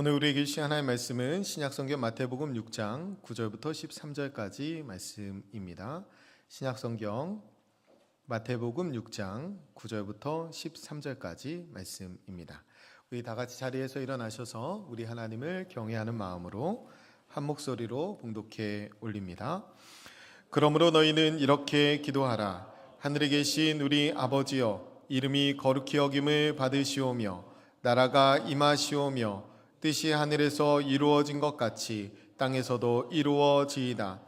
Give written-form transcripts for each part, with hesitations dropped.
오늘 우리에게 주신 하나님의 말씀은 신약성경 마태복음 6장 9절부터 13절까지 말씀입니다. 신약성경 마태복음 6장 9절부터 13절까지 말씀입니다. 우리 다 같이 자리에서 일어나셔서 우리 하나님을 경외하는 마음으로 한 목소리로 봉독해 올립니다. 그러므로 너희는 이렇게 기도하라. 하늘에 계신 우리 아버지여, 이름이 거룩히 여김을 받으시오며 나라가 임하시오며 뜻이 하늘에서 이루어진 것 같이 땅에서도 이루어지이다.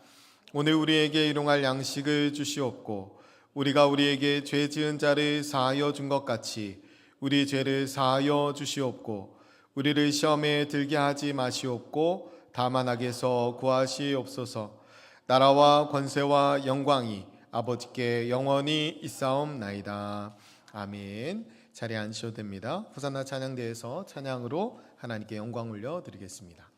오늘 우리에게 일용할 양식을 주시옵고 우리가 우리에게 죄 지은 자를 사하여 준 것 같이 우리 죄를 사하여 주시옵고 우리를 시험에 들게 하지 마시옵고 다만 악에서 구하시옵소서. 나라와 권세와 영광이 아버지께 영원히 있사옵나이다. 아멘. 자리에 앉으셔도 됩니다. 호산나 찬양대에서 찬양으로 하나님께 영광 올려드리겠습니다.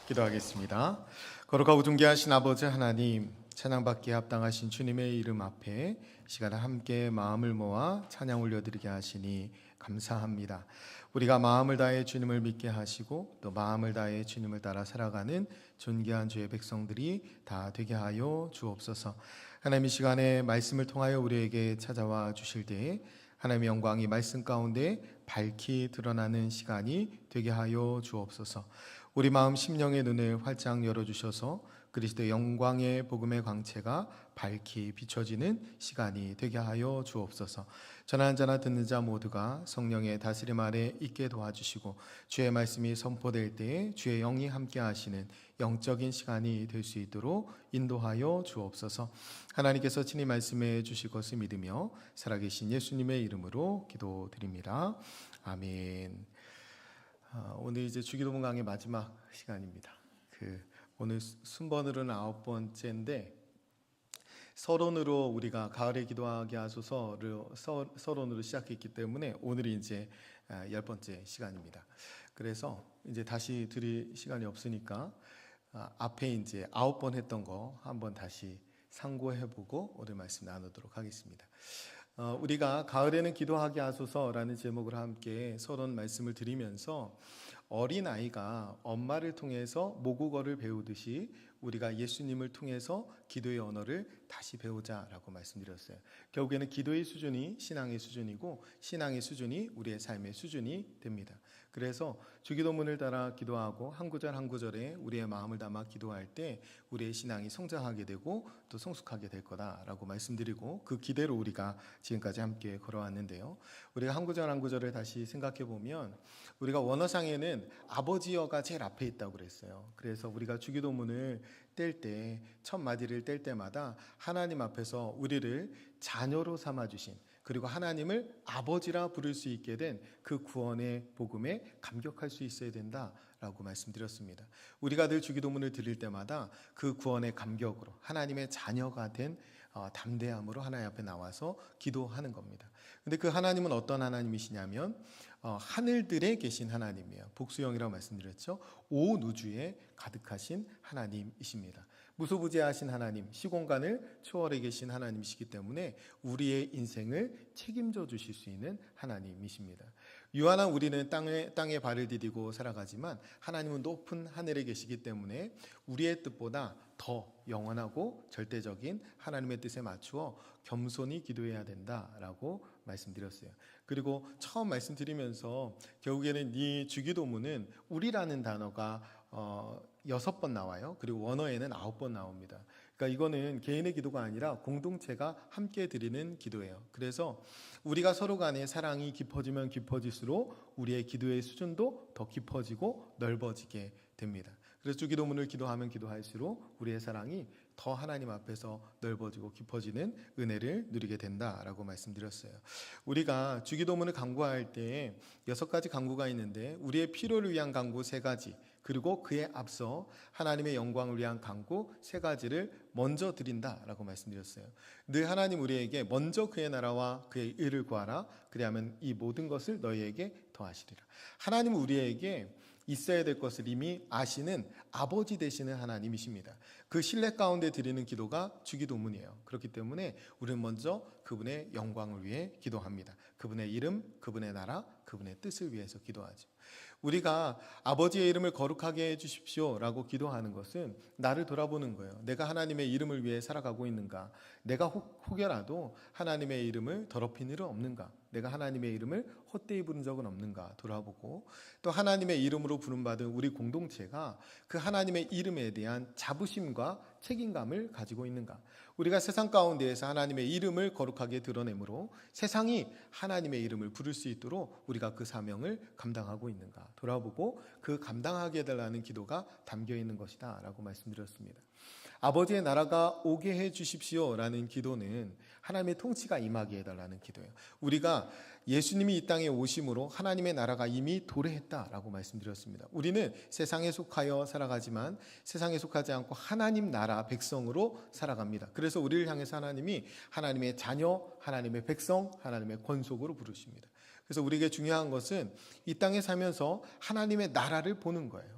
기도하겠습니다. 거룩하고 존귀하신 아버지 하나님, 찬양받기에 합당하신 주님의 이름 앞에 시간을 함께 마음을 모아 찬양 올려드리게 하시니 감사합니다. 우리가 마음을 다해 주님을 믿게 하시고 또 마음을 다해 주님을 따라 살아가는 존귀한 주의 백성들이 다 되게 하여 주옵소서. 하나님, 이 시간에 말씀을 통하여 우리에게 찾아와 주실 때에 하나님의 영광이 말씀 가운데 밝히 드러나는 시간이 되게 하여 주옵소서. 우리 마음 심령의 눈을 활짝 열어주셔서 그리스도의 영광의 복음의 광채가 밝히 비춰지는 시간이 되게 하여 주옵소서. 전하는 자나 듣는 자 모두가 성령의 다스림 아래 있게 도와주시고 주의 말씀이 선포될 때에 주의 영이 함께 하시는 영적인 시간이 될 수 있도록 인도하여 주옵소서. 하나님께서 친히 말씀해 주실 것을 믿으며 살아계신 예수님의 이름으로 기도드립니다. 아멘. 오늘 이제 주기도문 강의 마지막 시간입니다. 오늘 순번으로는 9번째인데 서론으로 우리가 가을에 기도하게 하소서를 서론으로 시작했기 때문에 오늘이 이제 10번째 시간입니다. 그래서 이제 다시 드릴 시간이 없으니까 앞에 이제 9번 했던 거 한번 다시 상고해보고 오늘 말씀 나누도록 하겠습니다. 우리가 가을에는 기도하게 하소서라는 제목으로 함께 서론 말씀을 드리면서 어린아이가 엄마를 통해서 모국어를 배우듯이 우리가 예수님을 통해서 기도의 언어를 다시 배우자라고 말씀드렸어요. 결국에는 기도의 수준이 신앙의 수준이고 신앙의 수준이 우리의 삶의 수준이 됩니다. 그래서 주기도문을 따라 기도하고 한 구절 한 구절에 우리의 마음을 담아 기도할 때 우리의 신앙이 성장하게 되고 또 성숙하게 될 거다라고 말씀드리고 그 기대로 우리가 지금까지 함께 걸어왔는데요. 우리가 한 구절 한 구절을 다시 생각해 보면 우리가 원어상에는 아버지여가 제일 앞에 있다고 그랬어요. 그래서 우리가 주기도문을 뗄 때 첫 마디를 뗄 때마다 하나님 앞에서 우리를 자녀로 삼아주신 그리고 하나님을 아버지라 부를 수 있게 된 그 구원의 복음에 감격할 수 있어야 된다라고 말씀드렸습니다. 우리가 늘 주기도문을 드릴 때마다 그 구원의 감격으로 하나님의 자녀가 된 담대함으로 하나님 앞에 나와서 기도하는 겁니다. 근데 그 하나님은 어떤 하나님이시냐면 하늘들에 계신 하나님이에요. 복수형이라고 말씀드렸죠. 온 우주에 가득하신 하나님이십니다. 무소부재하신 하나님, 시공간을 초월해 계신 하나님이시기 때문에 우리의 인생을 책임져 주실 수 있는 하나님이십니다. 유한한 우리는 땅에 발을 디디고 살아가지만 하나님은 높은 하늘에 계시기 때문에 우리의 뜻보다 더 영원하고 절대적인 하나님의 뜻에 맞추어 겸손히 기도해야 된다라고 말씀드렸어요. 그리고 처음 말씀드리면서 결국에는 이 주기도문은 우리라는 단어가 6번 나와요. 그리고 원어에는 9번 나옵니다. 그러니까 이거는 개인의 기도가 아니라 공동체가 함께 드리는 기도예요. 그래서 우리가 서로 간의 사랑이 깊어지면 깊어질수록 우리의 기도의 수준도 더 깊어지고 넓어지게 됩니다. 그래서 주기도문을 기도하면 기도할수록 우리의 사랑이 더 하나님 앞에서 넓어지고 깊어지는 은혜를 누리게 된다라고 말씀드렸어요. 우리가 주기도문을 간구할 때 6가지 간구가 있는데 우리의 필요를 위한 간구 3가지 그리고 그에 앞서 하나님의 영광을 위한 간구 3가지를 먼저 드린다라고 말씀드렸어요. 늘 하나님 우리에게 먼저 그의 나라와 그의 의를 구하라. 그리하면 이 모든 것을 너희에게 더하시리라. 하나님은 우리에게 있어야 될 것을 이미 아시는 아버지 되시는 하나님이십니다. 그 신뢰 가운데 드리는 기도가 주기도문이에요. 그렇기 때문에 우리는 먼저 그분의 영광을 위해 기도합니다. 그분의 이름, 그분의 나라, 그분의 뜻을 위해서 기도하죠. 우리가 아버지의 이름을 거룩하게 해주십시오 라고 기도하는 것은 나를 돌아보는 거예요. 내가 하나님의 이름을 위해 살아가고 있는가? 내가 혹여라도 하나님의 이름을 더럽힌 일은 없는가? 내가 하나님의 이름을 헛되이 부른 적은 없는가 돌아보고 또 하나님의 이름으로 부름받은 우리 공동체가 그 하나님의 이름에 대한 자부심과 책임감을 가지고 있는가. 우리가 세상 가운데에서 하나님의 이름을 거룩하게 드러내므로 세상이 하나님의 이름을 부를 수 있도록 우리가 그 사명을 감당하고 있는가 돌아보고 그 감당하게 해달라는 기도가 담겨 있는 것이다 라고 말씀드렸습니다. 아버지의 나라가 오게 해 주십시오 라는 기도는 하나님의 통치가 임하게 해달라는 기도예요. 우리가 예수님이 이 땅에 오심으로 하나님의 나라가 이미 도래했다라고 말씀드렸습니다. 우리는 세상에 속하여 살아가지만 세상에 속하지 않고 하나님 나라 백성으로 살아갑니다. 그래서 우리를 향해서 하나님이 하나님의 자녀, 하나님의 백성, 하나님의 권속으로 부르십니다. 그래서 우리에게 중요한 것은 이 땅에 살면서 하나님의 나라를 보는 거예요.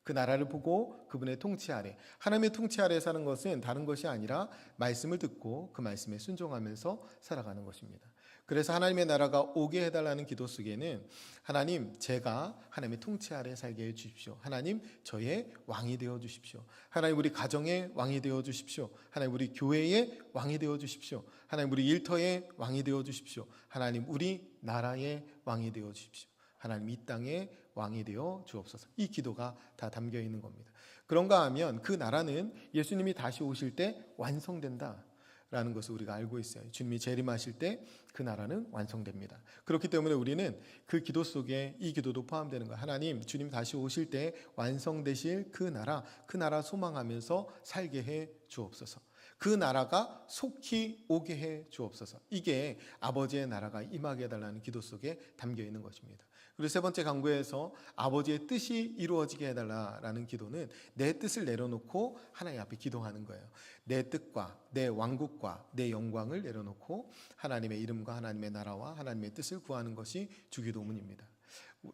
그 나라를 보고 그분의 통치 아래, 하나님의 통치 아래 사는 것은 다른 것이 아니라 말씀을 듣고 그 말씀에 순종하면서 살아가는 것입니다. 그래서 하나님의 나라가 오게 해달라는 기도 속에는 하나님, 제가 하나님의 통치 아래 살게 해주십시오. 하나님, 저의 왕이 되어 주십시오. 하나님, 우리 가정의 왕이 되어 주십시오. 하나님, 우리 교회의 왕이 되어 주십시오. 하나님, 우리 일터의 왕이 되어 주십시오. 하나님, 우리 나라의 왕이 되어 주십시오. 하나님, 이 땅의 왕이 되어 주옵소서. 이 기도가 다 담겨 있는 겁니다. 그런가 하면 그 나라는 예수님이 다시 오실 때 완성된다 라는 것을 우리가 알고 있어요. 주님이 재림하실 때 그 나라는 완성됩니다. 그렇기 때문에 우리는 그 기도 속에 이 기도도 포함되는 거예요. 하나님, 주님 다시 오실 때 완성되실 그 나라 소망하면서 살게 해 주옵소서. 그 나라가 속히 오게 해 주옵소서. 이게 아버지의 나라가 임하게 해달라는 기도 속에 담겨 있는 것입니다. 그리고 세 번째 강구에서 아버지의 뜻이 이루어지게 해달라는 기도는 내 뜻을 내려놓고 하나님 앞에 기도하는 거예요. 내 뜻과 내 왕국과 내 영광을 내려놓고 하나님의 이름과 하나님의 나라와 하나님의 뜻을 구하는 것이 주기도문입니다.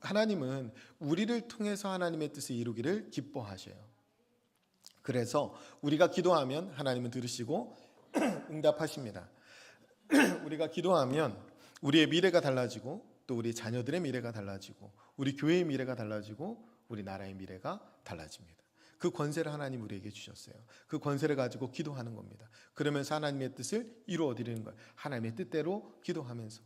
하나님은 우리를 통해서 하나님의 뜻을 이루기를 기뻐하셔요. 그래서 우리가 기도하면 하나님은 들으시고 응답하십니다. 우리가 기도하면 우리의 미래가 달라지고 또 우리 자녀들의 미래가 달라지고 우리 교회의 미래가 달라지고 우리 나라의 미래가 달라집니다. 그 권세를 하나님 우리에게 주셨어요. 그 권세를 가지고 기도하는 겁니다. 그러면서 하나님의 뜻을 이루어 드리는 거예요. 하나님의 뜻대로 기도하면서.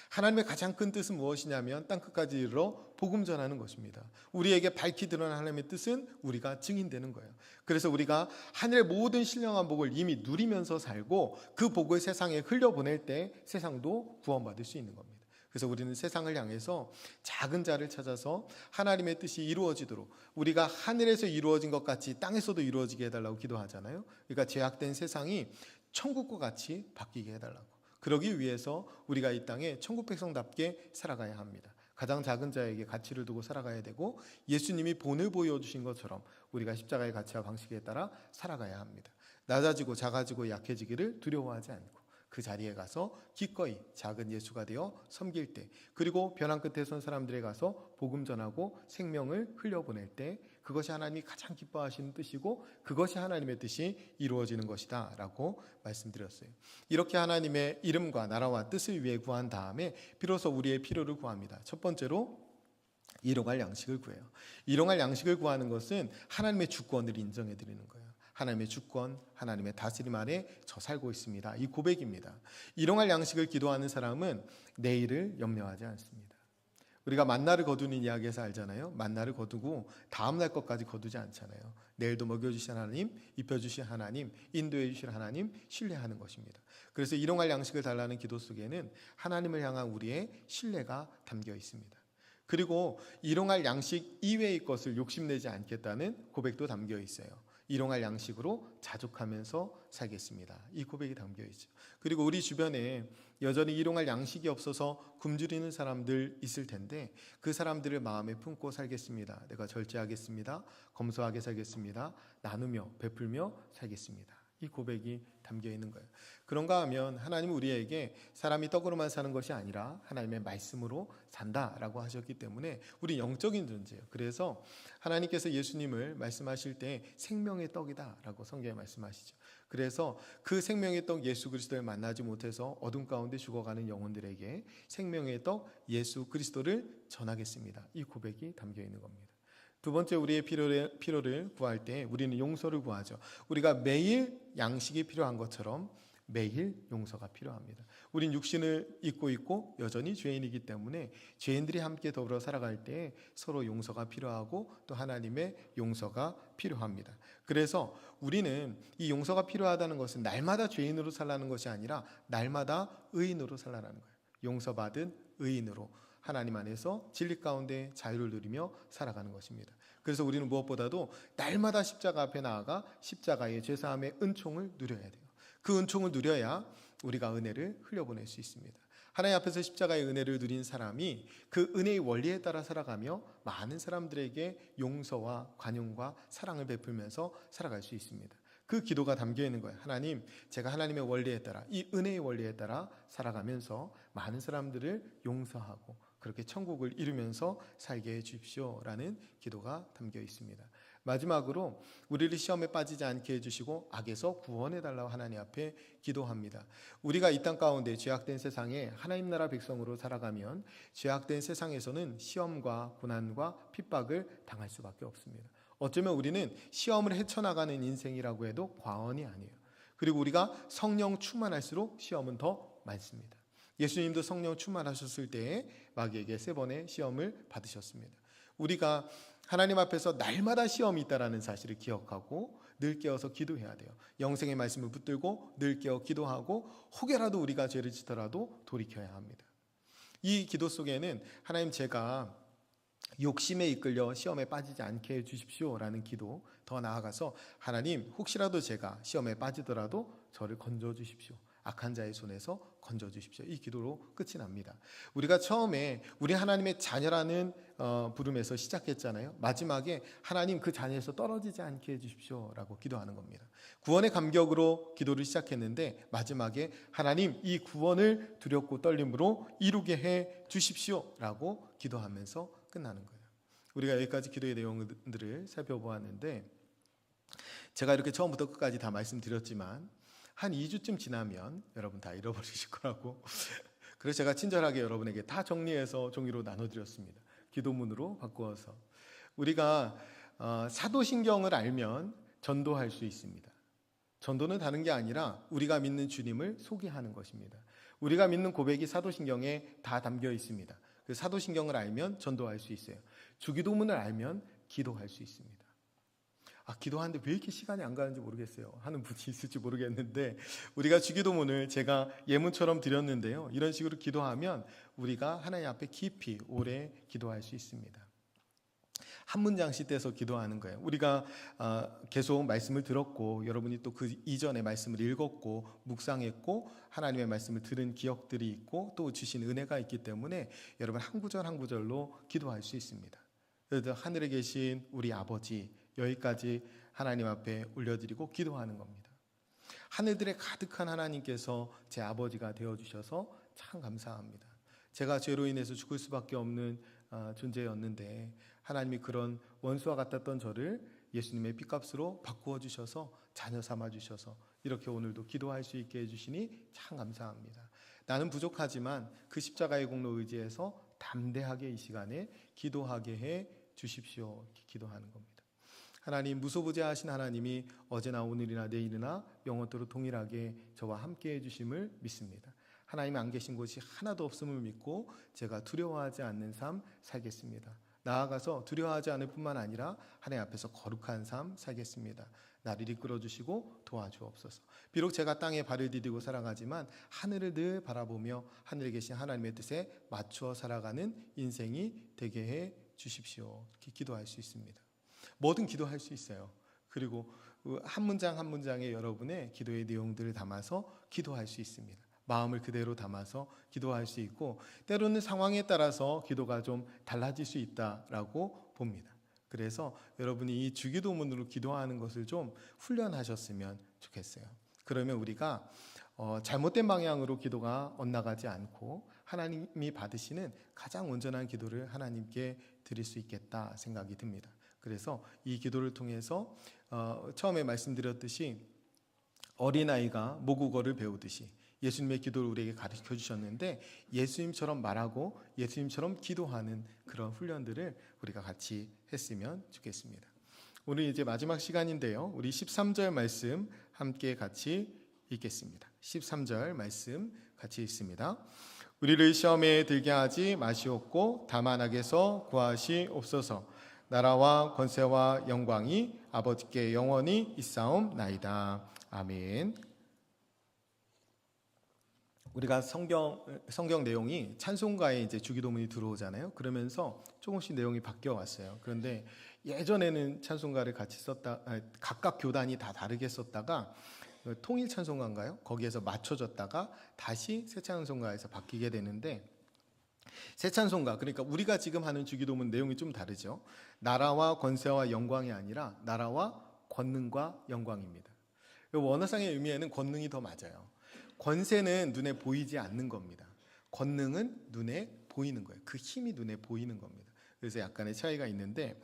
하나님의 가장 큰 뜻은 무엇이냐면 땅끝까지 이르러 복음 전하는 것입니다. 우리에게 밝히 드러난 하나님의 뜻은 우리가 증인되는 거예요. 그래서 우리가 하늘의 모든 신령한 복을 이미 누리면서 살고 그 복을 세상에 흘려보낼 때 세상도 구원받을 수 있는 겁니다. 그래서 우리는 세상을 향해서 작은 자를 찾아서 하나님의 뜻이 이루어지도록, 우리가 하늘에서 이루어진 것 같이 땅에서도 이루어지게 해달라고 기도하잖아요. 그러니까 죄악된 세상이 천국과 같이 바뀌게 해달라고. 그러기 위해서 우리가 이 땅에 천국 백성답게 살아가야 합니다. 가장 작은 자에게 가치를 두고 살아가야 되고 예수님이 본을 보여주신 것처럼 우리가 십자가의 가치와 방식에 따라 살아가야 합니다. 낮아지고 작아지고 약해지기를 두려워하지 않고 그 자리에 가서 기꺼이 작은 예수가 되어 섬길 때, 그리고 벼랑 끝에 선 사람들에 가서 복음 전하고 생명을 흘려보낼 때, 그것이 하나님이 가장 기뻐하시는 뜻이고 그것이 하나님의 뜻이 이루어지는 것이다 라고 말씀드렸어요. 이렇게 하나님의 이름과 나라와 뜻을 위해 구한 다음에 비로소 우리의 필요를 구합니다. 첫 번째로 일용할 양식을 구해요. 일용할 양식을 구하는 것은 하나님의 주권을 인정해 드리는 거예요. 하나님의 주권, 하나님의 다스림 아래 저 살고 있습니다. 이 고백입니다. 일용할 양식을 기도하는 사람은 내일을 염려하지 않습니다. 우리가 만나를 거두는 이야기에서 알잖아요. 만나를 거두고 다음날 것까지 거두지 않잖아요. 내일도 먹여주신 하나님, 입혀주신 하나님, 인도해 주실 하나님 신뢰하는 것입니다. 그래서 일용할 양식을 달라는 기도 속에는 하나님을 향한 우리의 신뢰가 담겨 있습니다. 그리고 일용할 양식 이외의 것을 욕심내지 않겠다는 고백도 담겨 있어요. 일용할 양식으로 자족하면서 살겠습니다. 이 고백이 담겨 있죠. 그리고 우리 주변에 여전히 일용할 양식이 없어서 굶주리는 사람들 있을 텐데 그 사람들을 마음에 품고 살겠습니다. 내가 절제하겠습니다. 검소하게 살겠습니다. 나누며 베풀며 살겠습니다. 이 고백이 담겨 있는 거예요. 그런가 하면 하나님은 우리에게 사람이 떡으로만 사는 것이 아니라 하나님의 말씀으로 산다라고 하셨기 때문에 우리 영적인 존재예요. 그래서 하나님께서 예수님을 말씀하실 때 생명의 떡이다라고 성경에 말씀하시죠. 그래서 그 생명의 떡 예수 그리스도를 만나지 못해서 어둠 가운데 죽어가는 영혼들에게 생명의 떡 예수 그리스도를 전하겠습니다. 이 고백이 담겨 있는 겁니다. 두 번째, 우리의 필요를 구할 때 우리는 용서를 구하죠. 우리가 매일 양식이 필요한 것처럼 매일 용서가 필요합니다. 우린 육신을 입고 있고 여전히 죄인이기 때문에 죄인들이 함께 더불어 살아갈 때 서로 용서가 필요하고 또 하나님의 용서가 필요합니다. 그래서 우리는 이 용서가 필요하다는 것은 날마다 죄인으로 살라는 것이 아니라 날마다 의인으로 살라는 거예요. 용서받은 의인으로 하나님 안에서 진리 가운데 자유를 누리며 살아가는 것입니다. 그래서 우리는 무엇보다도 날마다 십자가 앞에 나아가 십자가의 죄사함의 은총을 누려야 돼요. 그 은총을 누려야 우리가 은혜를 흘려보낼 수 있습니다. 하나님 앞에서 십자가의 은혜를 누린 사람이 그 은혜의 원리에 따라 살아가며 많은 사람들에게 용서와 관용과 사랑을 베풀면서 살아갈 수 있습니다. 그 기도가 담겨 있는 거예요. 하나님, 제가 하나님의 원리에 따라, 이 은혜의 원리에 따라 살아가면서 많은 사람들을 용서하고 그렇게 천국을 이루면서 살게 해 주십시오라는 기도가 담겨 있습니다. 마지막으로 우리를 시험에 빠지지 않게 해주시고 악에서 구원해달라고 하나님 앞에 기도합니다. 우리가 이 땅 가운데 죄악된 세상에 하나님 나라 백성으로 살아가면 죄악된 세상에서는 시험과 고난과 핍박을 당할 수밖에 없습니다. 어쩌면 우리는 시험을 헤쳐나가는 인생이라고 해도 과언이 아니에요. 그리고 우리가 성령 충만할수록 시험은 더 많습니다. 예수님도 성령 충만하셨을 때에 마귀에게 3번의 시험을 받으셨습니다. 우리가 하나님 앞에서 날마다 시험이 있다는 사실을 기억하고 늘 깨어서 기도해야 돼요. 영생의 말씀을 붙들고 늘 깨어 기도하고 혹여라도 우리가 죄를 짓더라도 돌이켜야 합니다. 이 기도 속에는 하나님, 제가 욕심에 이끌려 시험에 빠지지 않게 해주십시오라는 기도, 더 나아가서 하나님, 혹시라도 제가 시험에 빠지더라도 저를 건져주십시오. 악한 자의 손에서 건져주십시오. 이 기도로 끝이 납니다. 우리가 처음에 우리 하나님의 자녀라는 부름에서 시작했잖아요. 마지막에 하나님, 그 자녀에서 떨어지지 않게 해주십시오 라고 기도하는 겁니다. 구원의 감격으로 기도를 시작했는데 마지막에 하나님, 이 구원을 두렵고 떨림으로 이루게 해 주십시오 라고 기도하면서 끝나는 거예요. 우리가 여기까지 기도의 내용들을 살펴보았는데, 제가 이렇게 처음부터 끝까지 다 말씀드렸지만 한 2주쯤 지나면 여러분 다 잃어버리실 거라고 그래서 제가 친절하게 여러분에게 다 정리해서 종이로 나눠드렸습니다. 기도문으로 바꾸어서. 우리가 사도신경을 알면 전도할 수 있습니다. 전도는 다른 게 아니라 우리가 믿는 주님을 소개하는 것입니다. 우리가 믿는 고백이 사도신경에 다 담겨 있습니다. 그 사도신경을 알면 전도할 수 있어요. 주기도문을 알면 기도할 수 있습니다. 기도하는데 왜 이렇게 시간이 안 가는지 모르겠어요 하는 분이 있을지 모르겠는데, 우리가 주기도문을 제가 예문처럼 드렸는데요, 이런 식으로 기도하면 우리가 하나님 앞에 깊이 오래 기도할 수 있습니다. 한 문장씩 떼서 기도하는 거예요. 우리가 계속 말씀을 들었고 여러분이 또 그 이전에 말씀을 읽었고 묵상했고 하나님의 말씀을 들은 기억들이 있고 또 주신 은혜가 있기 때문에 여러분 한 구절 한 구절로 기도할 수 있습니다. 그래서 하늘에 계신 우리 아버지, 여기까지 하나님 앞에 올려드리고 기도하는 겁니다. 하늘들에 가득한 하나님께서 제 아버지가 되어주셔서 참 감사합니다. 제가 죄로 인해서 죽을 수밖에 없는 존재였는데 하나님이 그런 원수와 같았던 저를 예수님의 피값으로 바꾸어 주셔서 자녀 삼아 주셔서 이렇게 오늘도 기도할 수 있게 해주시니 참 감사합니다. 나는 부족하지만 그 십자가의 공로 의지해서 담대하게 이 시간에 기도하게 해 주십시오. 이렇게 기도하는 겁니다. 하나님, 무소부재하신 하나님이 어제나 오늘이나 내일이나 영원토록 동일하게 저와 함께 해주심을 믿습니다. 하나님이 안 계신 곳이 하나도 없음을 믿고 제가 두려워하지 않는 삶 살겠습니다. 나아가서 두려워하지 않을 뿐만 아니라 하나님 앞에서 거룩한 삶 살겠습니다. 나를 이끌어주시고 도와주옵소서. 비록 제가 땅에 발을 디디고 살아가지만 하늘을 늘 바라보며 하늘에 계신 하나님의 뜻에 맞추어 살아가는 인생이 되게 해 주십시오. 이렇게 기도할 수 있습니다. 뭐든 기도할 수 있어요. 그리고 한 문장 한 문장에 여러분의 기도의 내용들을 담아서 기도할 수 있습니다. 마음을 그대로 담아서 기도할 수 있고 때로는 상황에 따라서 기도가 좀 달라질 수 있다라고 봅니다. 그래서 여러분이 이 주기도문으로 기도하는 것을 좀 훈련하셨으면 좋겠어요. 그러면 우리가 잘못된 방향으로 기도가 엇나가지 않고 하나님이 받으시는 가장 온전한 기도를 하나님께 드릴 수 있겠다 생각이 듭니다. 그래서 이 기도를 통해서 처음에 말씀드렸듯이 어린아이가 모국어를 배우듯이 예수님의 기도를 우리에게 가르쳐 주셨는데 예수님처럼 말하고 예수님처럼 기도하는 그런 훈련들을 우리가 같이 했으면 좋겠습니다. 오늘 이제 마지막 시간인데요. 우리 13절 말씀 함께 같이 읽겠습니다. 13절 말씀 같이 읽습니다. 우리를 시험에 들게 하지 마시옵고 다만 악에서 구하시옵소서. 나라와 권세와 영광이 아버지께 영원히 있사옵나이다. 아멘. 우리가 성경 내용이 찬송가에 이제 주기도문이 들어오잖아요. 그러면서 조금씩 내용이 바뀌어 왔어요. 그런데 예전에는 찬송가를 같이 각각 교단이 다 다르게 썼다가 통일 찬송가인가요? 거기에서 맞춰졌다가 다시 새 찬송가에서 바뀌게 되는데, 새 찬송가, 그러니까 우리가 지금 하는 주기도문 내용이 좀 다르죠. 나라와 권세와 영광이 아니라 나라와 권능과 영광입니다. 원어상의 의미에는 권능이 더 맞아요. 권세는 눈에 보이지 않는 겁니다. 권능은 눈에 보이는 거예요. 그 힘이 눈에 보이는 겁니다. 그래서 약간의 차이가 있는데,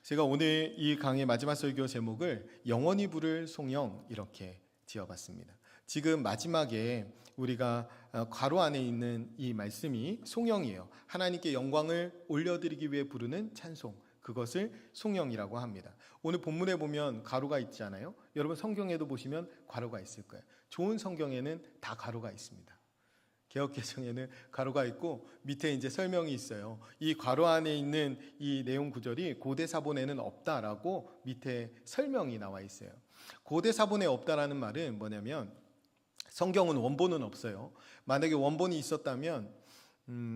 제가 오늘 이 강의 마지막 설교 제목을 영원히 부를 송영 이렇게 지어봤습니다. 지금 마지막에 우리가 괄호 안에 있는 이 말씀이 송영이에요. 하나님께 영광을 올려드리기 위해 부르는 찬송, 그것을 송영이라고 합니다. 오늘 본문에 보면 괄호가 있잖아요. 여러분 성경에도 보시면 괄호가 있을 거예요. 좋은 성경에는 다 괄호가 있습니다. 개역개정에는 괄호가 있고 밑에 이제 설명이 있어요. 이 괄호 안에 있는 이 내용 구절이 고대 사본에는 없다라고 밑에 설명이 나와 있어요. 고대 사본에 없다라는 말은 뭐냐면 성경은 원본은 없어요. 만약에 원본이 있었다면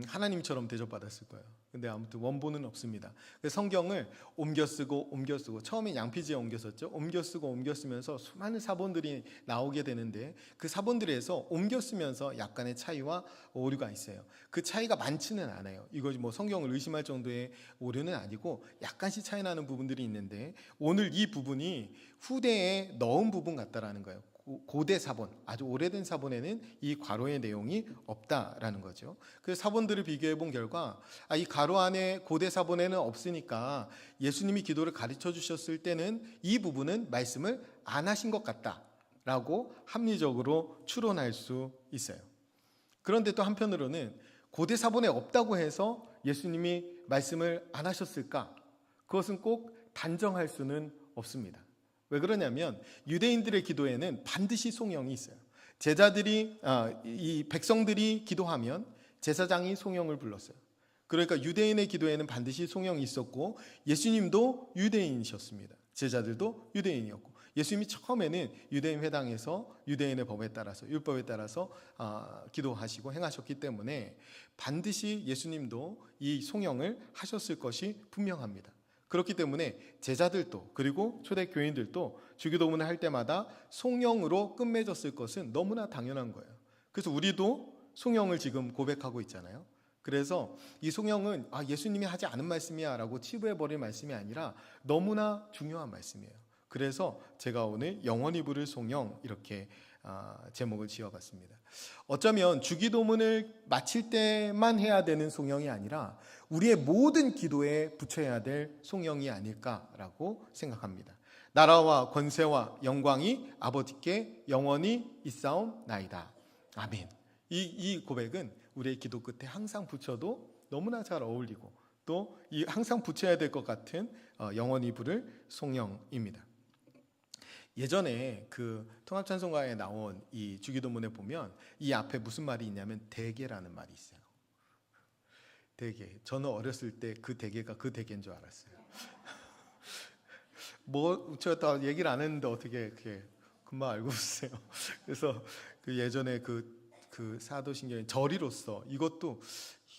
하나님처럼 대접받았을 거예요. 근데 아무튼 원본은 없습니다. 그래서 성경을 옮겨 쓰고 처음에 양피지에 옮겨 썼죠. 옮겨 쓰면서 수많은 사본들이 나오게 되는데 그 사본들에서 옮겨 쓰면서 약간의 차이와 오류가 있어요. 그 차이가 많지는 않아요. 이거 뭐 성경을 의심할 정도의 오류는 아니고 약간씩 차이 나는 부분들이 있는데 오늘 이 부분이 후대에 넣은 부분 같다라는 거예요. 고대 사본, 아주 오래된 사본에는 이 괄호의 내용이 없다라는 거죠. 그래서 사본들을 비교해 본 결과 이 괄호 안에 고대 사본에는 없으니까 예수님이 기도를 가르쳐 주셨을 때는 이 부분은 말씀을 안 하신 것 같다라고 합리적으로 추론할 수 있어요. 그런데 또 한편으로는 고대 사본에 없다고 해서 예수님이 말씀을 안 하셨을까? 그것은 꼭 단정할 수는 없습니다. 왜 그러냐면 유대인들의 기도에는 반드시 송영이 있어요. 제자들이 이 백성들이 기도하면 제사장이 송영을 불렀어요. 그러니까 유대인의 기도에는 반드시 송영이 있었고 예수님도 유대인이셨습니다. 제자들도 유대인이었고 예수님이 처음에는 유대인 회당에서 유대인의 법에 따라서 율법에 따라서 기도하시고 행하셨기 때문에 반드시 예수님도 이 송영을 하셨을 것이 분명합니다. 그렇기 때문에 제자들도 그리고 초대교인들도 주기도문을 할 때마다 송영으로 끝맺었을 것은 너무나 당연한 거예요. 그래서 우리도 송영을 지금 고백하고 있잖아요. 그래서 이 송영은 예수님이 하지 않은 말씀이야 라고 치부해버릴 말씀이 아니라 너무나 중요한 말씀이에요. 그래서 제가 오늘 영원히 부를 송영 이렇게 제목을 지어봤습니다. 어쩌면 주기도문을 마칠 때만 해야 되는 송영이 아니라 우리의 모든 기도에 붙여야 될 송영이 아닐까라고 생각합니다. 나라와 권세와 영광이 아버지께 영원히 있사옵나이다. 아멘. 이 고백은 우리의 기도 끝에 항상 붙여도 너무나 잘 어울리고 또 이 항상 붙여야 될 것 같은 영원히 부를 송영입니다. 예전에 그 통합찬송가에 나온 이 주기도문에 보면 이 앞에 무슨 말이 있냐면 대개라는 말이 있어요. 대개. 저는 어렸을 때 그 대개가 그 대개인 줄 알았어요. 제가 얘기를 안 했는데 어떻게 그게 금방 알고 있어요. 그래서 그 예전에 그 사도신경의 절이로서 이것도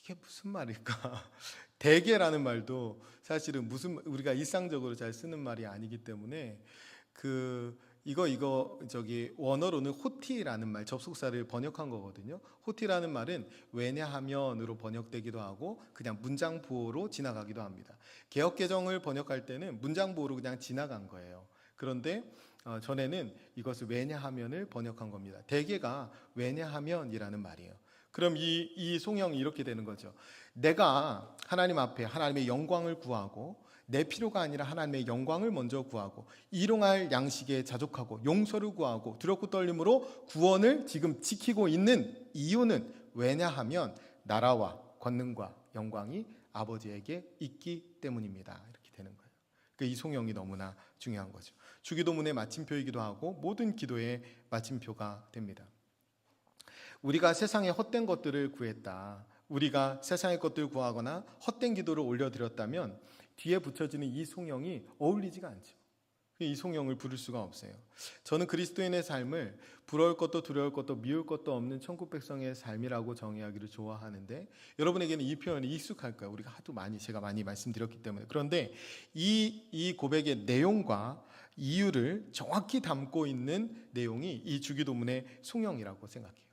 이게 무슨 말일까? 대개라는 말도 사실은 우리가 일상적으로 잘 쓰는 말이 아니기 때문에 원어로는 호티라는 말, 접속사를 번역한 거거든요. 호티라는 말은 왜냐하면으로 번역되기도 하고 그냥 문장 부호로 지나가기도 합니다. 개역개정을 번역할 때는 문장 부호로 그냥 지나간 거예요. 그런데 전에는 이것을 왜냐하면을 번역한 겁니다. 대개가 왜냐하면이라는 말이에요. 그럼 이 송영이 이렇게 되는 거죠. 내가 하나님 앞에 하나님의 영광을 구하고 내 필요가 아니라 하나님의 영광을 먼저 구하고 일용할 양식에 자족하고 용서를 구하고 두렵고 떨림으로 구원을 지금 지키고 있는 이유는 왜냐하면 나라와 권능과 영광이 아버지에게 있기 때문입니다. 이렇게 되는 거예요. 이 송영이 너무나 중요한 거죠. 주기도문의 마침표이기도 하고 모든 기도의 마침표가 됩니다. 우리가 세상의 헛된 것들을 구했다. 우리가 세상의 것들을 구하거나 헛된 기도를 올려드렸다면 뒤에 붙여지는 이 송영이 어울리지가 않죠. 이 송영을 부를 수가 없어요. 저는 그리스도인의 삶을 부러울 것도 두려울 것도 미울 것도 없는 천국 백성의 삶이라고 정의하기를 좋아하는데 여러분에게는 이 표현이 익숙할 거예요. 우리가 제가 많이 말씀드렸기 때문에. 그런데 이 고백의 내용과 이유를 정확히 담고 있는 내용이 이 주기도문의 송영이라고 생각해요.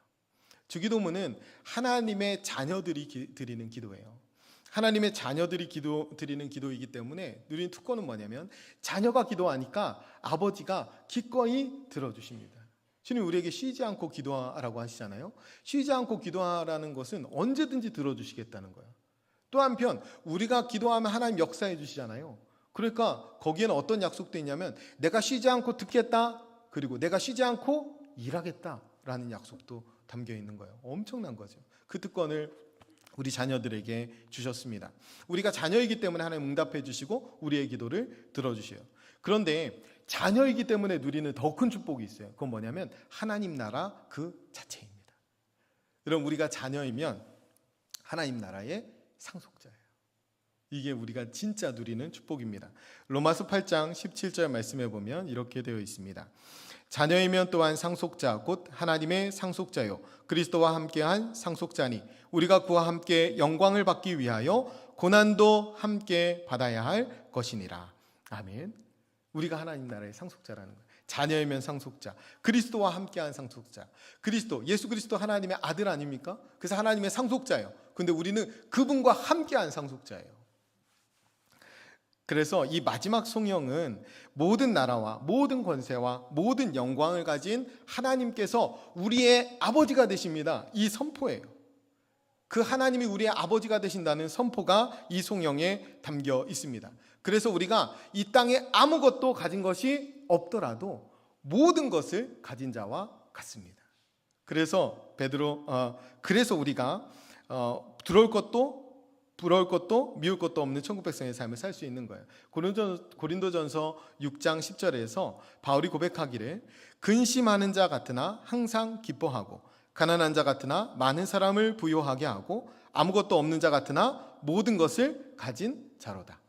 주기도문은 하나님의 자녀들이 드리는 기도예요. 하나님의 자녀들이 드리는 기도이기 때문에 누리는 특권은 뭐냐면 자녀가 기도하니까 아버지가 기꺼이 들어주십니다. 주님 우리에게 쉬지 않고 기도하라고 하시잖아요. 쉬지 않고 기도하라는 것은 언제든지 들어주시겠다는 거예요. 또 한편 우리가 기도하면 하나님 역사해 주시잖아요. 그러니까 거기에는 어떤 약속도 있냐면 내가 쉬지 않고 듣겠다, 그리고 내가 쉬지 않고 일하겠다라는 약속도 담겨 있는 거예요. 엄청난 거죠. 그 특권을 우리 자녀들에게 주셨습니다. 우리가 자녀이기 때문에 하나님 응답해 주시고 우리의 기도를 들어주셔요. 그런데 자녀이기 때문에 누리는 더 큰 축복이 있어요. 그건 뭐냐면 하나님 나라 그 자체입니다. 여러분 우리가 자녀이면 하나님 나라의 상속자예요. 이게 우리가 진짜 누리는 축복입니다. 로마서 8장 17절 말씀해 보면 이렇게 되어 있습니다. 자녀이면 또한 상속자 곧 하나님의 상속자요 그리스도와 함께한 상속자니 우리가 그와 함께 영광을 받기 위하여 고난도 함께 받아야 할 것이니라. 아멘. 우리가 하나님 나라의 상속자라는 거예요. 자녀이면 상속자, 그리스도와 함께한 상속자. 그리스도, 예수 그리스도 하나님의 아들 아닙니까? 그래서 하나님의 상속자예요. 근데 우리는 그분과 함께한 상속자예요. 그래서 이 마지막 성령은 모든 나라와 모든 권세와 모든 영광을 가진 하나님께서 우리의 아버지가 되십니다. 이 선포예요. 그 하나님이 우리의 아버지가 되신다는 선포가 이 성령에 담겨 있습니다. 그래서 우리가 이 땅에 아무것도 가진 것이 없더라도 모든 것을 가진 자와 같습니다. 그래서 그래서 우리가 들어올 것도 부러울 것도 미울 것도 없는 천국 백성의 삶을 살 수 있는 거예요. 고린도전서 6장 10절에서 바울이 고백하기를 근심하는 자 같으나 항상 기뻐하고 가난한 자 같으나 많은 사람을 부요하게 하고 아무것도 없는 자 같으나 모든 것을 가진 자로다.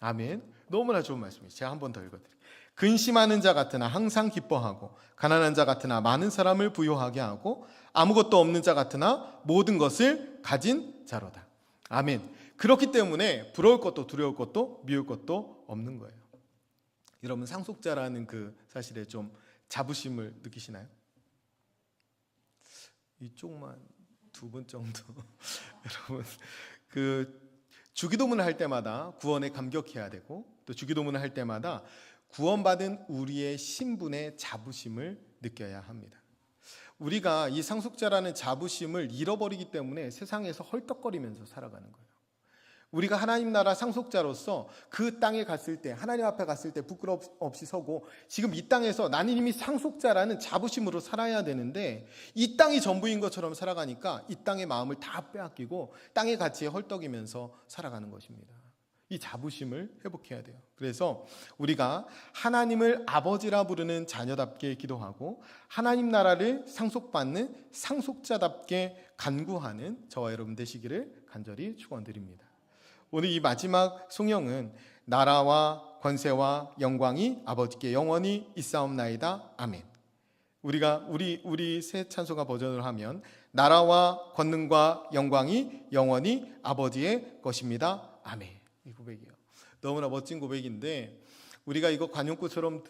아멘. 너무나 좋은 말씀이죠. 제가 한 번 더 읽어드릴게요. 근심하는 자 같으나 항상 기뻐하고 가난한 자 같으나 많은 사람을 부요하게 하고 아무것도 없는 자 같으나 모든 것을 가진 자로다. 아멘. 그렇기 때문에 부러울 것도 두려울 것도 미울 것도 없는 거예요. 여러분 상속자라는 그 사실에 좀 자부심을 느끼시나요? 이쪽만 두 분 정도. 여러분 그 주기도문을 할 때마다 구원에 감격해야 되고 또 주기도문을 할 때마다 구원받은 우리의 신분의 자부심을 느껴야 합니다. 우리가 이 상속자라는 자부심을 잃어버리기 때문에 세상에서 헐떡거리면서 살아가는 거예요. 우리가 하나님 나라 상속자로서 그 땅에 갔을 때 하나님 앞에 갔을 때 부끄럼 없이 서고 지금 이 땅에서 나는 이미 상속자라는 자부심으로 살아야 되는데 이 땅이 전부인 것처럼 살아가니까 이 땅의 마음을 다 빼앗기고 땅의 가치에 헐떡이면서 살아가는 것입니다. 이 자부심을 회복해야 돼요. 그래서 우리가 하나님을 아버지라 부르는 자녀답게 기도하고 하나님 나라를 상속받는 상속자답게 간구하는 저와 여러분 되시기를 간절히 축원드립니다. 오늘 이 마지막 성령은 나라와 권세와 영광이 아버지께 영원히 있사옵나이다. 아멘. 우리 새 찬송가 버전으로 하면 나라와 권능과 영광이 영원히 아버지의 것입니다. 아멘. 이 고백이에요. 너무나 멋진 고백인데 우리가 이거 관용구처럼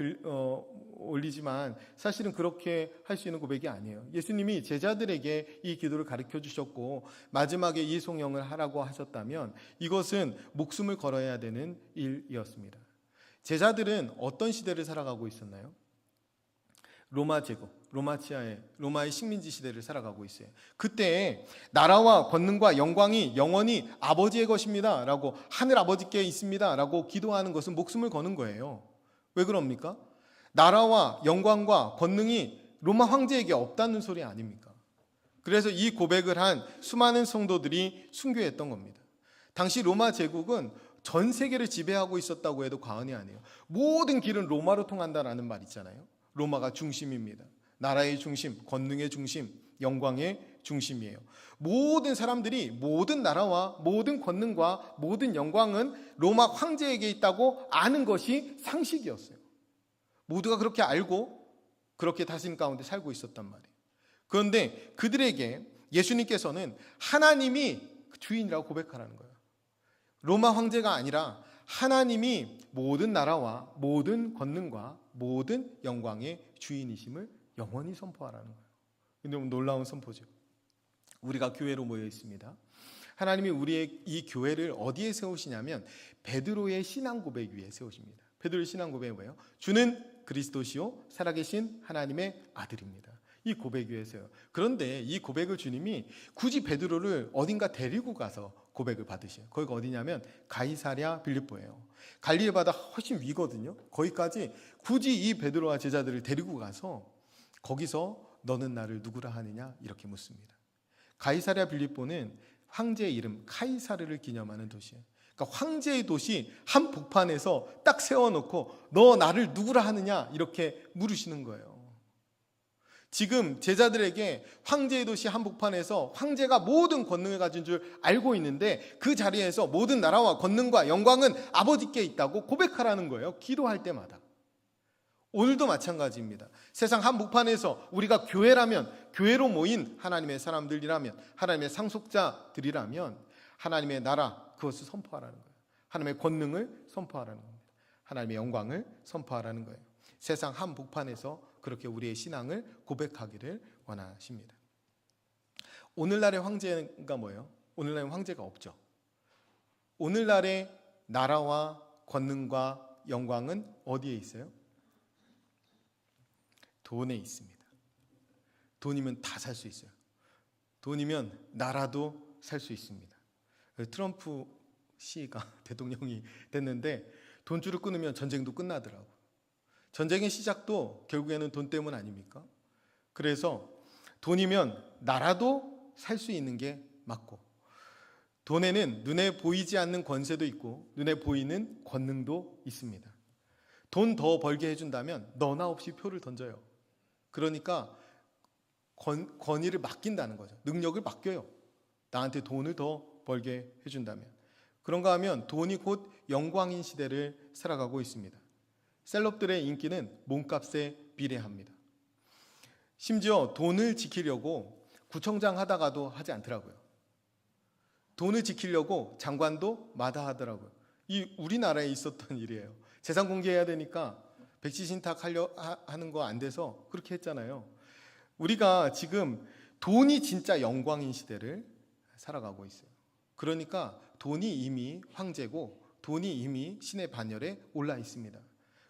올리지만 사실은 그렇게 할 수 있는 고백이 아니에요. 예수님이 제자들에게 이 기도를 가르쳐 주셨고 마지막에 이 성령을 하라고 하셨다면 이것은 목숨을 걸어야 되는 일이었습니다. 제자들은 어떤 시대를 살아가고 있었나요? 로마 제국, 로마의 식민지 시대를 살아가고 있어요. 그때 나라와 권능과 영광이 영원히 아버지의 것입니다 라고 하늘 아버지께 있습니다 라고 기도하는 것은 목숨을 거는 거예요. 왜 그럽니까? 나라와 영광과 권능이 로마 황제에게 없다는 소리 아닙니까? 그래서 이 고백을 한 수많은 성도들이 순교했던 겁니다. 당시 로마 제국은 전 세계를 지배하고 있었다고 해도 과언이 아니에요. 모든 길은 로마로 통한다라는 말 있잖아요. 로마가 중심입니다. 나라의 중심, 권능의 중심, 영광의 중심이에요. 모든 사람들이 모든 나라와 모든 권능과 모든 영광은 로마 황제에게 있다고 아는 것이 상식이었어요. 모두가 그렇게 알고 그렇게 다스림 가운데 살고 있었단 말이에요. 그런데 그들에게 예수님께서는 하나님이 주인이라고 고백하라는 거예요. 로마 황제가 아니라 하나님이 모든 나라와 모든 권능과 모든 영광의 주인이심을 영원히 선포하라는 거예요. 너무 놀라운 선포죠. 우리가 교회로 모여 있습니다. 하나님이 우리의 이 교회를 어디에 세우시냐면 베드로의 신앙 고백 위에 세우십니다. 베드로의 신앙 고백이 뭐예요? 주는 그리스도시요 살아계신 하나님의 아들입니다. 이 고백 위에서요. 그런데 이 고백을 주님이 굳이 베드로를 어딘가 데리고 가서 고백을 받으셔요. 거기가 어디냐면 가이사랴 빌립보예요. 갈릴리 바다 훨씬 위거든요. 거기까지 굳이 이 베드로와 제자들을 데리고 가서 거기서 너는 나를 누구라 하느냐 이렇게 묻습니다. 가이사랴 빌립보는 황제의 이름 카이사르를 기념하는 도시예요. 그러니까 황제의 도시 한복판에서 딱 세워놓고 너 나를 누구라 하느냐 이렇게 물으시는 거예요. 지금 제자들에게 황제의 도시 한복판에서 황제가 모든 권능을 가진 줄 알고 있는데 그 자리에서 모든 나라와 권능과 영광은 아버지께 있다고 고백하라는 거예요. 기도할 때마다. 오늘도 마찬가지입니다. 세상 한복판에서 우리가 교회라면, 교회로 모인 하나님의 사람들이라면, 하나님의 상속자들이라면 하나님의 나라 그것을 선포하라는 거예요. 하나님의 권능을 선포하라는 겁니다. 하나님의 영광을 선포하라는 거예요. 세상 한복판에서 그렇게 우리의 신앙을 고백하기를 원하십니다. 오늘날의 황제가 뭐예요? 오늘날의 황제가 없죠. 오늘날의 나라와 권능과 영광은 어디에 있어요? 돈에 있습니다. 돈이면 다 살 수 있어요. 돈이면 나라도 살 수 있습니다. 트럼프 씨가 대통령이 됐는데 돈줄을 끊으면 전쟁도 끝나더라고요. 전쟁의 시작도 결국에는 돈 때문 아닙니까? 그래서 돈이면 나라도 살 수 있는 게 맞고 돈에는 눈에 보이지 않는 권세도 있고 눈에 보이는 권능도 있습니다. 돈 더 벌게 해준다면 너나 없이 표를 던져요. 그러니까 권위를 맡긴다는 거죠. 능력을 맡겨요. 나한테 돈을 더 벌게 해준다면. 그런가 하면 돈이 곧 영광인 시대를 살아가고 있습니다. 셀럽들의 인기는 몸값에 비례합니다. 심지어 돈을 지키려고 구청장 하다가도 하지 않더라고요. 돈을 지키려고 장관도 마다하더라고요. 이 우리나라에 있었던 일이에요. 재산 공개해야 되니까 백지 신탁 하는 거 안 돼서 그렇게 했잖아요. 우리가 지금 돈이 진짜 영광인 시대를 살아가고 있어요. 그러니까 돈이 이미 황제고 돈이 이미 신의 반열에 올라 있습니다.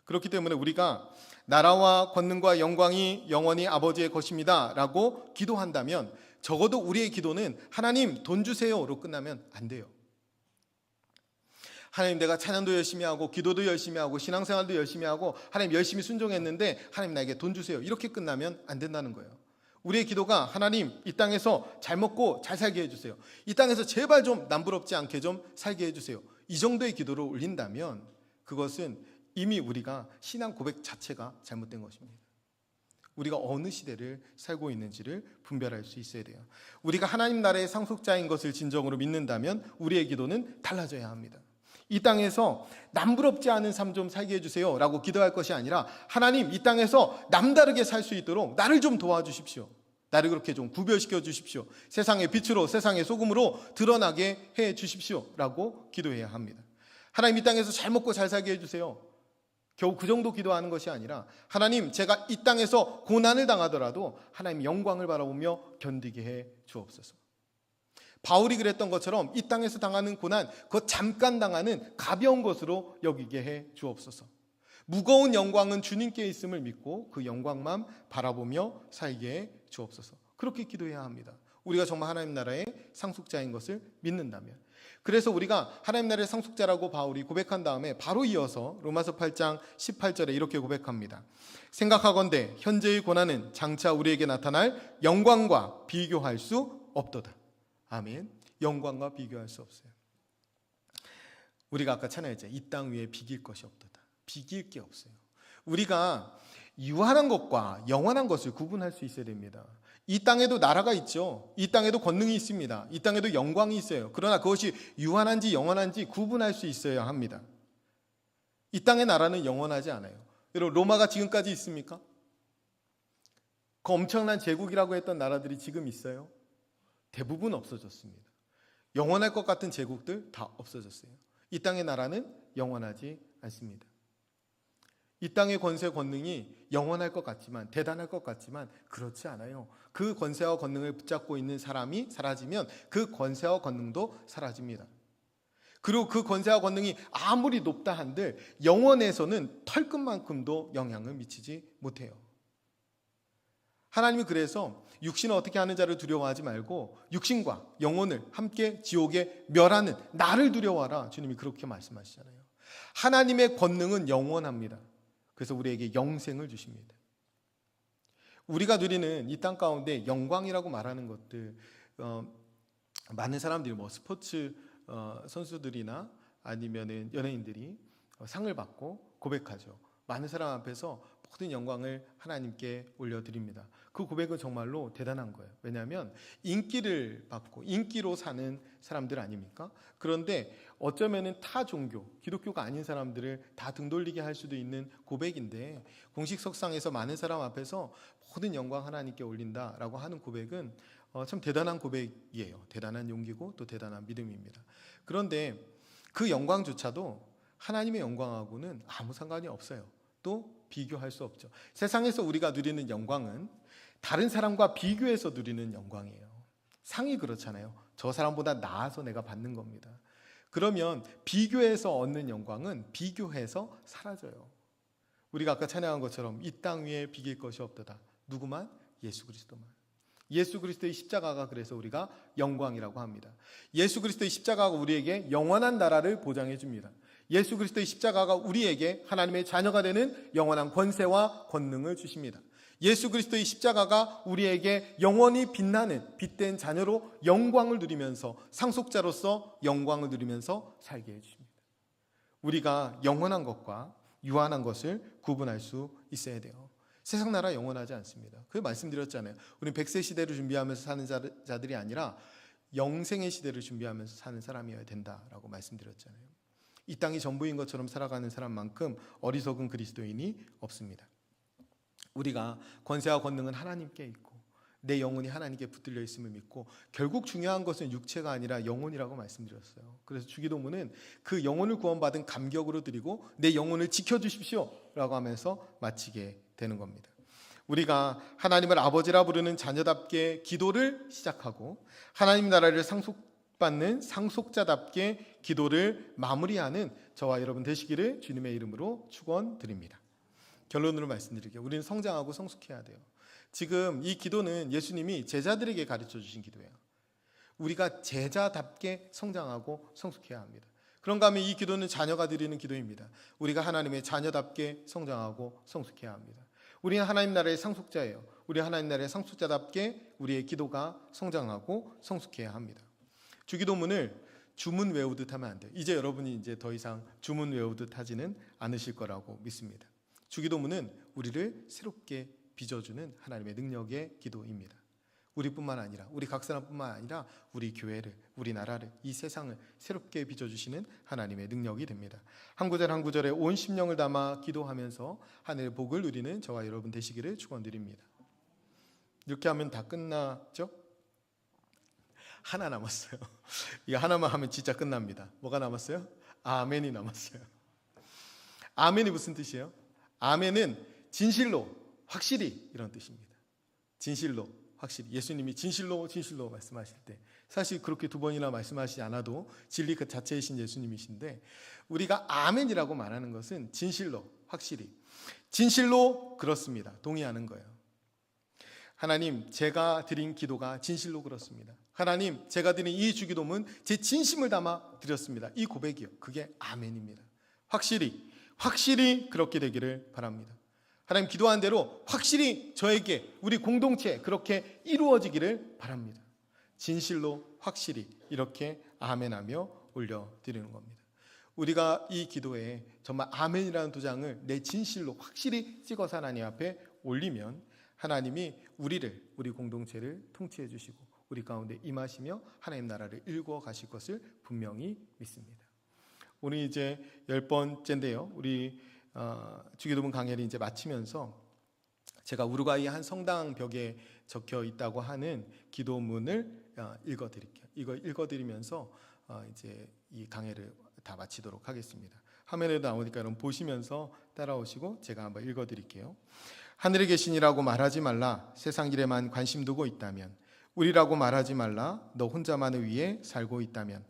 그렇기 때문에 우리가 나라와 권능과 영광이 영원히 아버지의 것입니다 라고 기도한다면 적어도 우리의 기도는 하나님 돈 주세요로 끝나면 안 돼요. 하나님 내가 찬양도 열심히 하고 기도도 열심히 하고 신앙생활도 열심히 하고 하나님 열심히 순종했는데 하나님 나에게 돈 주세요 이렇게 끝나면 안 된다는 거예요. 우리의 기도가 하나님 이 땅에서 잘 먹고 잘 살게 해주세요. 이 땅에서 제발 좀 남부럽지 않게 좀 살게 해주세요. 이 정도의 기도를 올린다면 그것은 이미 우리가 신앙 고백 자체가 잘못된 것입니다. 우리가 어느 시대를 살고 있는지를 분별할 수 있어야 돼요. 우리가 하나님 나라의 상속자인 것을 진정으로 믿는다면 우리의 기도는 달라져야 합니다. 이 땅에서 남부럽지 않은 삶 좀 살게 해주세요 라고 기도할 것이 아니라 하나님 이 땅에서 남다르게 살 수 있도록 나를 좀 도와주십시오. 나를 그렇게 좀 구별시켜 주십시오. 세상의 빛으로 세상의 소금으로 드러나게 해 주십시오 라고 기도해야 합니다. 하나님 이 땅에서 잘 먹고 잘 살게 해주세요. 겨우 그 정도 기도하는 것이 아니라 하나님 제가 이 땅에서 고난을 당하더라도 하나님 영광을 바라보며 견디게 해 주옵소서. 바울이 그랬던 것처럼 이 땅에서 당하는 고난 그것 잠깐 당하는 가벼운 것으로 여기게 해 주옵소서. 무거운 영광은 주님께 있음을 믿고 그 영광만 바라보며 살게 해 주옵소서. 그렇게 기도해야 합니다. 우리가 정말 하나님 나라의 상속자인 것을 믿는다면. 그래서 우리가 하나님 나라의 상속자라고 바울이 고백한 다음에 바로 이어서 로마서 8장 18절에 이렇게 고백합니다. 생각하건대 현재의 고난은 장차 우리에게 나타날 영광과 비교할 수 없도다. 아멘. 영광과 비교할 수 없어요. 우리가 아까 찬양했죠. 이 땅 위에 비길 것이 없도다. 비길 게 없어요. 우리가 유한한 것과 영원한 것을 구분할 수 있어야 됩니다. 이 땅에도 나라가 있죠. 이 땅에도 권능이 있습니다. 이 땅에도 영광이 있어요. 그러나 그것이 유한한지 영원한지 구분할 수 있어야 합니다. 이 땅의 나라는 영원하지 않아요. 여러분 로마가 지금까지 있습니까? 그 엄청난 제국이라고 했던 나라들이 지금 있어요? 대부분 없어졌습니다. 영원할 것 같은 제국들 다 없어졌어요. 이 땅의 나라는 영원하지 않습니다. 이 땅의 권세 권능이 영원할 것 같지만 대단할 것 같지만 그렇지 않아요. 그 권세와 권능을 붙잡고 있는 사람이 사라지면 그 권세와 권능도 사라집니다. 그리고 그 권세와 권능이 아무리 높다 한들 영원에서는 털끝만큼도 영향을 미치지 못해요. 하나님이 그래서 육신을 어떻게 하는 자를 두려워하지 말고 육신과 영혼을 함께 지옥에 멸하는 나를 두려워하라. 주님이 그렇게 말씀하시잖아요. 하나님의 권능은 영원합니다. 그래서 우리에게 영생을 주십니다. 우리가 누리는 이 땅 가운데 영광이라고 말하는 것들, 많은 사람들이 스포츠 선수들이나 아니면은 연예인들이 상을 받고 고백하죠. 많은 사람 앞에서 모든 영광을 하나님께 올려드립니다. 그 고백은 정말로 대단한 거예요. 왜냐하면 인기를 받고 인기로 사는 사람들 아닙니까? 그런데 어쩌면은 타 종교, 기독교가 아닌 사람들을 다 등 돌리게 할 수도 있는 고백인데, 공식 석상에서 많은 사람 앞에서 모든 영광 하나님께 올린다라고 하는 고백은 참 대단한 고백이에요. 대단한 용기고 또 대단한 믿음입니다. 그런데 그 영광조차도 하나님의 영광하고는 아무 상관이 없어요. 또 비교할 수 없죠. 세상에서 우리가 누리는 영광은 다른 사람과 비교해서 누리는 영광이에요. 상이 그렇잖아요. 저 사람보다 나아서 내가 받는 겁니다. 그러면 비교해서 얻는 영광은 비교해서 사라져요. 우리가 아까 찬양한 것처럼 이 땅 위에 비길 것이 없도다. 누구만? 예수 그리스도만. 예수 그리스도의 십자가가 그래서 우리가 영광이라고 합니다. 예수 그리스도의 십자가가 우리에게 영원한 나라를 보장해 줍니다. 예수 그리스도의 십자가가 우리에게 하나님의 자녀가 되는 영원한 권세와 권능을 주십니다. 예수 그리스도의 십자가가 우리에게 영원히 빛나는 빛된 자녀로 영광을 누리면서 상속자로서 영광을 누리면서 살게 해주십니다. 우리가 영원한 것과 유한한 것을 구분할 수 있어야 돼요. 세상 나라 영원하지 않습니다. 그 말씀드렸잖아요. 우리는 100세 시대를 준비하면서 사는 자들이 아니라 영생의 시대를 준비하면서 사는 사람이어야 된다라고 말씀드렸잖아요. 이 땅이 전부인 것처럼 살아가는 사람만큼 어리석은 그리스도인이 없습니다. 우리가 권세와 권능은 하나님께 있고 내 영혼이 하나님께 붙들려 있음을 믿고, 결국 중요한 것은 육체가 아니라 영혼이라고 말씀드렸어요. 그래서 주기도문은 그 영혼을 구원받은 감격으로 드리고 내 영혼을 지켜주십시오 라고 하면서 마치게 되는 겁니다. 우리가 하나님을 아버지라 부르는 자녀답게 기도를 시작하고 하나님 나라를 상속받는 상속자답게 기도를 마무리하는 저와 여러분 되시기를 주님의 이름으로 축원드립니다. 결론으로 말씀드릴게요. 우리는 성장하고 성숙해야 돼요. 지금 이 기도는 예수님이 제자들에게 가르쳐 주신 기도예요. 우리가 제자답게 성장하고 성숙해야 합니다. 그런가 하면 이 기도는 자녀가 드리는 기도입니다. 우리가 하나님의 자녀답게 성장하고 성숙해야 합니다. 우리는 하나님 나라의 상속자예요. 우리 하나님 나라의 상속자답게 우리의 기도가 성장하고 성숙해야 합니다. 주기도문을 주문 외우듯 하면 안 돼요. 이제 여러분이 이제 더 이상 주문 외우듯 하지는 않으실 거라고 믿습니다. 주기도문은 우리를 새롭게 빚어주는 하나님의 능력의 기도입니다. 우리뿐만 아니라, 우리 각 사람뿐만 아니라 우리 교회를, 우리 나라를, 이 세상을 새롭게 빚어주시는 하나님의 능력이 됩니다. 한 구절 한 구절에 온 심령을 담아 기도하면서 하늘의 복을 누리는 저와 여러분 되시기를 축원드립니다. 이렇게 하면 다 끝났죠? 하나 남았어요. 이거 하나만 하면 진짜 끝납니다. 뭐가 남았어요? 아멘이 남았어요. 아멘이 무슨 뜻이에요? 아멘은 진실로, 확실히 이런 뜻입니다. 진실로, 확실히. 예수님이 진실로 진실로 말씀하실 때 사실 그렇게 두 번이나 말씀하시지 않아도 진리 그 자체이신 예수님이신데, 우리가 아멘이라고 말하는 것은 진실로, 확실히. 진실로 그렇습니다. 동의하는 거예요. 하나님, 제가 드린 기도가 진실로 그렇습니다. 하나님, 제가 드린 이 주기도문 제 진심을 담아 드렸습니다. 이 고백이요. 그게 아멘입니다. 확실히, 확실히 그렇게 되기를 바랍니다. 하나님, 기도한 대로 확실히 저에게, 우리 공동체에 그렇게 이루어지기를 바랍니다. 진실로, 확실히 이렇게 아멘하며 올려드리는 겁니다. 우리가 이 기도에 정말 아멘이라는 도장을 내 진실로 확실히 찍어서 하나님 앞에 올리면 하나님이 우리를, 우리 공동체를 통치해 주시고 우리 가운데 임하시며 하나님 나라를 일구어 가실 것을 분명히 믿습니다. 오늘 이제 10번째인데요. 우리 주기도문 강해를 이제 마치면서 제가 우루과이 한 성당 벽에 적혀 있다고 하는 기도문을 읽어드릴게요. 이거 읽어드리면서 이제 이 강해를 다 마치도록 하겠습니다. 화면에도 나오니까 여러분 보시면서 따라오시고 제가 한번 읽어드릴게요. 하늘에 계시니라고 말하지 말라. 세상 일에만 관심 두고 있다면. 우리라고 말하지 말라. 너 혼자만을 위해 살고 있다면.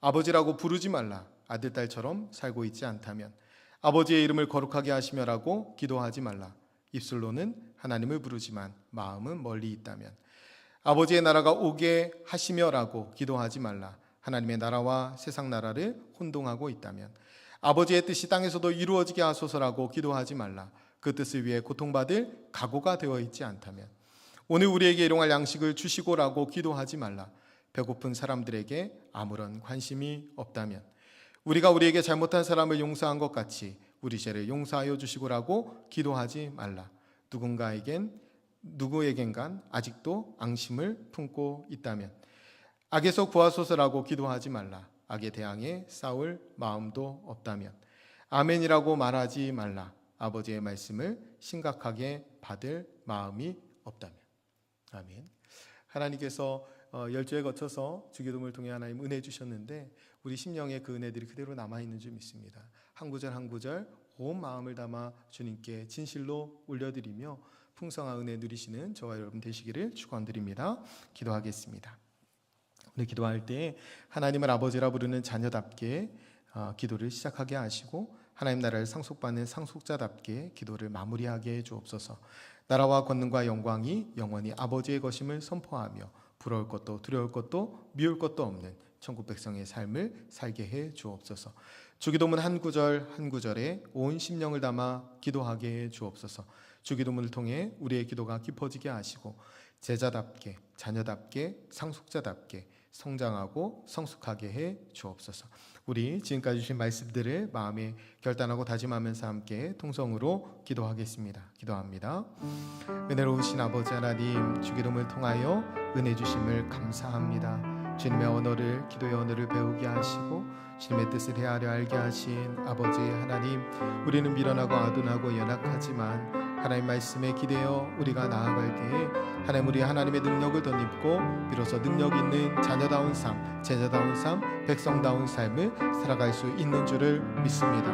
아버지라고 부르지 말라. 아들, 딸처럼 살고 있지 않다면. 아버지의 이름을 거룩하게 하시며라고 기도하지 말라. 입술로는 하나님을 부르지만 마음은 멀리 있다면. 아버지의 나라가 오게 하시며라고 기도하지 말라. 하나님의 나라와 세상 나라를 혼동하고 있다면. 아버지의 뜻이 땅에서도 이루어지게 하소서라고 기도하지 말라. 그 뜻을 위해 고통받을 각오가 되어 있지 않다면. 오늘 우리에게 일용할 양식을 주시고라고 기도하지 말라. 배고픈 사람들에게 아무런 관심이 없다면. 우리가 우리에게 잘못한 사람을 용서한 것 같이 우리 죄를 용서하여 주시고라고 기도하지 말라. 누구에겐간 아직도 앙심을 품고 있다면. 악에서 구하소서라고 기도하지 말라. 악에 대항해 싸울 마음도 없다면. 아멘이라고 말하지 말라. 아버지의 말씀을 심각하게 받을 마음이 없다면. 아멘. 하나님께서 열주에 거쳐서 주기도문을 통해 하나님 은혜 주셨는데 우리 심령에 그 은혜들이 그대로 남아있는 줄 믿습니다. 한 구절 한 구절 온 마음을 담아 주님께 진실로 올려드리며 풍성한 은혜 누리시는 저와 여러분 되시기를 축원드립니다. 기도하겠습니다. 오늘 기도할 때 하나님을 아버지라 부르는 자녀답게 기도를 시작하게 하시고 하나님 나라를 상속받는 상속자답게 기도를 마무리하게 해 주옵소서. 나라와 권능과 영광이 영원히 아버지의 것임을 선포하며 부러울 것도 두려울 것도 미울 것도 없는 천국 백성의 삶을 살게 해 주옵소서. 주기도문 한 구절 한 구절에 온 심령을 담아 기도하게 해 주옵소서. 주기도문을 통해 우리의 기도가 깊어지게 하시고 제자답게 자녀답게 상속자답게 성장하고 성숙하게 해 주옵소서. 우리 지금까지 주신 말씀들을 마음에 결단하고 다짐하면서 함께 통성으로 기도하겠습니다. 기도합니다. 은혜로우신 아버지 하나님, 주기도문을 통하여 은혜 주심을 감사합니다. 주님의 언어를, 기도의 언어를 배우게 하시고 주님의 뜻을 헤아려 알게 하신 아버지 하나님, 우리는 미련하고 아둔하고 연약하지만 하나님 말씀에 기대어 우리가 나아갈 때에 하나님, 우리 하나님의 능력을 덧입고 비로소 능력 있는 자녀다운 삶, 제자다운 삶, 백성다운 삶을 살아갈 수 있는 줄을 믿습니다.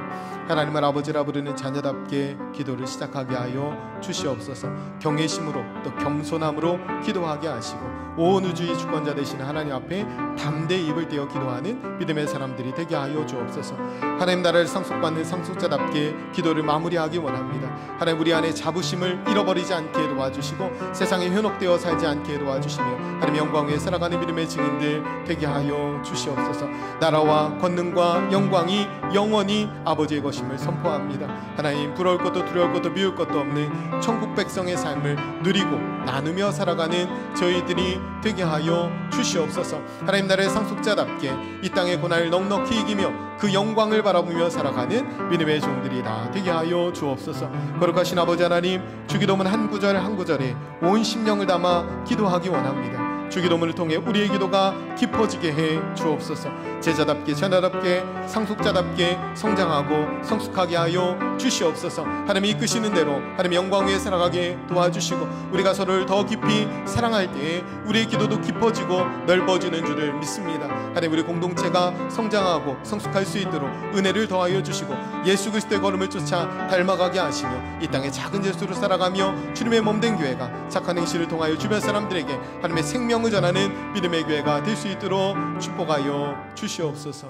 하나님을 아버지라 부르는 자녀답게 기도를 시작하게 하여 주시옵소서. 경외심으로 또 겸손함으로 기도하게 하시고 온 우주의 주권자 되시는 하나님 앞에 담대히 입을 떼어 기도하는 믿음의 사람들이 되게 하여 주옵소서. 하나님 나라를 상속받는 상속자답게 기도를 마무리하기 원합니다. 하나님, 우리 안에 자부심을 잃어버리지 않게 도와주시고 세상에 현혹되어 살지 않게 도와주시며 하나님 영광 위에 살아가는 믿음의 증인들 되게 하여 주시옵소서. 나라와 권능과 영광이 영원히 아버지의 것임을 선포합니다. 하나님, 부러울 것도 두려울 것도 미울 것도 없는 천국 백성의 삶을 누리고 나누며 살아가는 저희들이 되게 하여 주시옵소서. 하나님 나라의 상속자답게 이 땅의 고난을 넉넉히 이기며 그 영광을 바라보며 살아가는 믿음의 종들이 다 되게 하여 주옵소서. 거룩하신 아버지 하나님, 주기도문 한 구절 한 구절에 온 심령을 담아 기도하기 원합니다. 주기도문을 통해 우리의 기도가 깊어지게 해 주옵소서. 제자답게 자녀답게 상속자답게 성장하고 성숙하게 하여 주시옵소서. 하나님 이끄시는 대로 하나님 영광 위에 살아가게 도와주시고 우리가 서로를 더 깊이 사랑할 때에 우리의 기도도 깊어지고 넓어지는 줄을 믿습니다. 하나님, 우리 공동체가 성장하고 성숙할 수 있도록 은혜를 더하여 주시고 예수 그리스도의 걸음을 쫓아 닮아가게 하시며 이 땅에 작은 예수로 살아가며 주님의 몸된 교회가 착한 행실을 통하여 주변 사람들에게 하나님의 생명을 전하는 믿음의 교회가 될 수 있도록 축복하여 주시옵소서.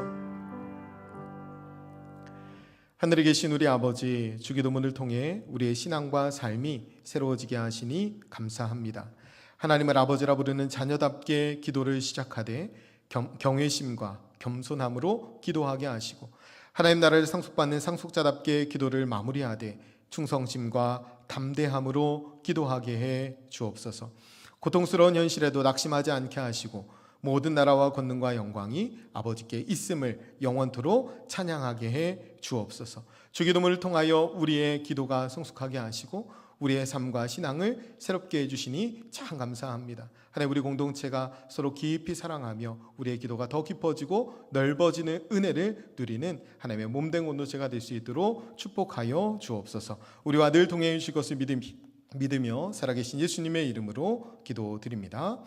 하늘에 계신 우리 아버지, 주기도문을 통해 우리의 신앙과 삶이 새로워지게 하시니 감사합니다. 하나님을 아버지라 부르는 자녀답게 기도를 시작하되 경외심과 겸손함으로 기도하게 하시고 하나님 나라를 상속받는 상속자답게 기도를 마무리하되 충성심과 담대함으로 기도하게 해 주옵소서. 고통스러운 현실에도 낙심하지 않게 하시고 모든 나라와 권능과 영광이 아버지께 있음을 영원토록 찬양하게 해 주옵소서. 주기도문을 통하여 우리의 기도가 성숙하게 하시고 우리의 삶과 신앙을 새롭게 해주시니 참 감사합니다. 하나님, 우리 공동체가 서로 깊이 사랑하며 우리의 기도가 더 깊어지고 넓어지는 은혜를 누리는 하나님의 몸된 공동체가 될 수 있도록 축복하여 주옵소서. 우리와 늘 동행해 주실 것을 믿으며 살아계신 예수님의 이름으로 기도드립니다.